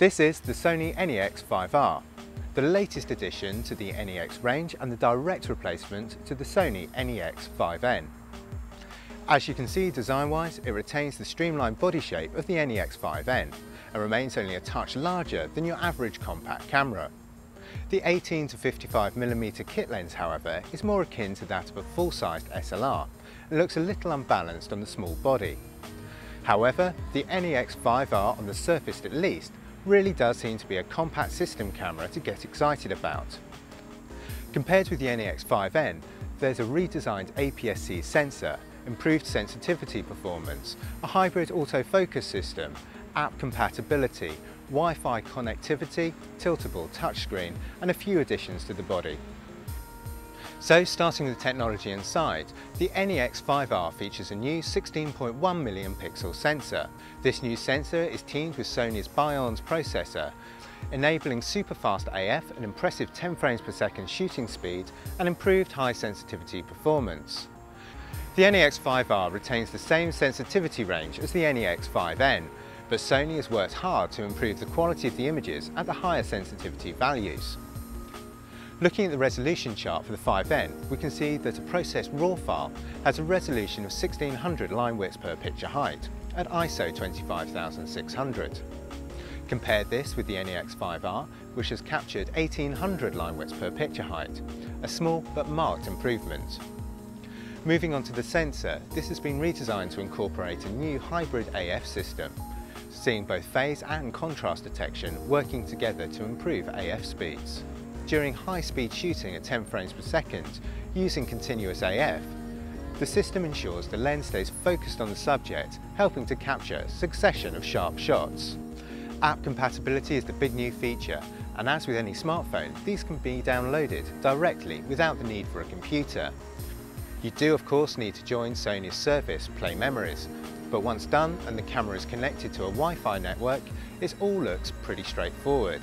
This is the Sony NEX-5R, the latest addition to the NEX range and the direct replacement to the Sony NEX-5N. As you can see, design-wise, it retains the streamlined body shape of the NEX-5N and remains only a touch larger than your average compact camera. The 18 to 55mm kit lens, however, is more akin to that of a full-sized SLR and looks a little unbalanced on the small body. However, the NEX-5R, on the surface at least, really does seem to be a compact system camera to get excited about. Compared with the NEX-5N, there's a redesigned APS-C sensor, improved sensitivity performance, a hybrid autofocus system, app compatibility, Wi-Fi connectivity, tiltable touchscreen, and a few additions to the body. So, starting with the technology inside, the NEX-5R features a new 16.1 million pixel sensor. This new sensor is teamed with Sony's Bions processor, enabling super fast AF, an impressive 10 frames per second shooting speed, and improved high sensitivity performance. The NEX-5R retains the same sensitivity range as the NEX-5N, but Sony has worked hard to improve the quality of the images at the higher sensitivity values. Looking at the resolution chart for the 5N, we can see that a processed RAW file has a resolution of 1600 line widths per picture height at ISO 25600. Compare this with the NEX-5R, which has captured 1800 line widths per picture height, a small but marked improvement. Moving on to the sensor, this has been redesigned to incorporate a new hybrid AF system, seeing both phase and contrast detection working together to improve AF speeds. During high-speed shooting at 10 frames per second, using continuous AF, the system ensures the lens stays focused on the subject, helping to capture a succession of sharp shots. App compatibility is the big new feature, and as with any smartphone, these can be downloaded directly without the need for a computer. You do of course need to join Sony's service, Play Memories, but once done and the camera is connected to a Wi-Fi network, it all looks pretty straightforward.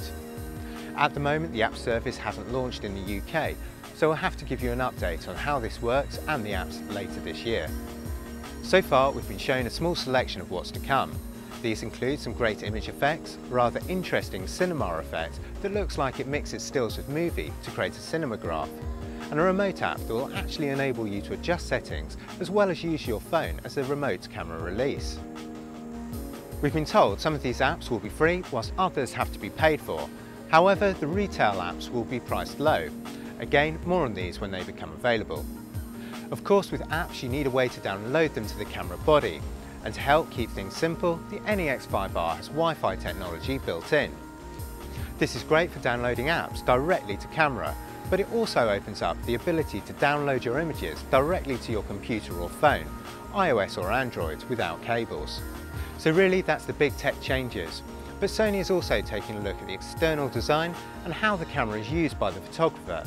At the moment, the app service hasn't launched in the UK, so I'll have to give you an update on how this works and the apps later this year. So far, we've been shown a small selection of what's to come. These include some great image effects, a rather interesting cinema effect that looks like it mixes stills with movie to create a cinematograph, and a remote app that will actually enable you to adjust settings as well as use your phone as a remote camera release. We've been told some of these apps will be free whilst others have to be paid for. However, the retail apps will be priced low. Again, more on these when they become available. Of course, with apps you need a way to download them to the camera body, and to help keep things simple, the NEX-5R has Wi-Fi technology built in. This is great for downloading apps directly to camera, but it also opens up the ability to download your images directly to your computer or phone, iOS or Android, without cables. So really, that's the big tech changes. But Sony is also taking a look at the external design and how the camera is used by the photographer.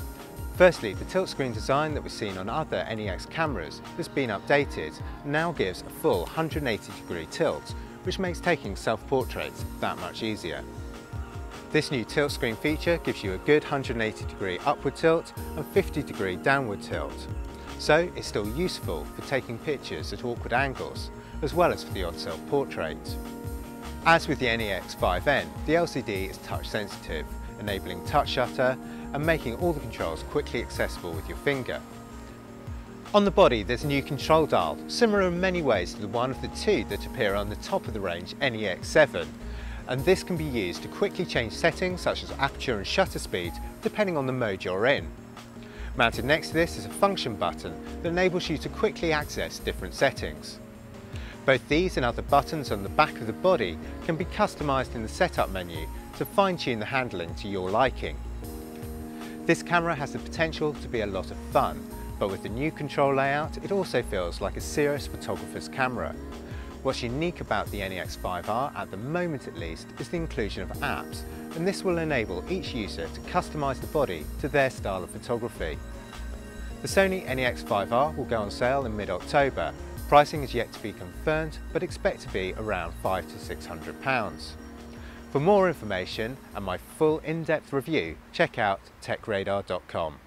Firstly, the tilt screen design that was seen on other NEX cameras has been updated and now gives a full 180-degree tilt, which makes taking self-portraits that much easier. This new tilt screen feature gives you a good 180-degree upward tilt and 50-degree downward tilt. So it's still useful for taking pictures at awkward angles, as well as for the odd self-portrait. As with the NEX-5N, the LCD is touch sensitive, enabling touch shutter and making all the controls quickly accessible with your finger. On the body there's a new control dial, similar in many ways to the one of the two that appear on the top of the range NEX-7, and this can be used to quickly change settings such as aperture and shutter speed depending on the mode you're in. Mounted next to this is a function button that enables you to quickly access different settings. Both these and other buttons on the back of the body can be customised in the setup menu to fine-tune the handling to your liking. This camera has the potential to be a lot of fun, but with the new control layout it also feels like a serious photographer's camera. What's unique about the NEX-5R, at the moment at least, is the inclusion of apps, and this will enable each user to customise the body to their style of photography. The Sony NEX-5R will go on sale in mid-October. Pricing is yet to be confirmed, but expect to be around £500 to £600. For more information and my full in-depth review, check out techradar.com.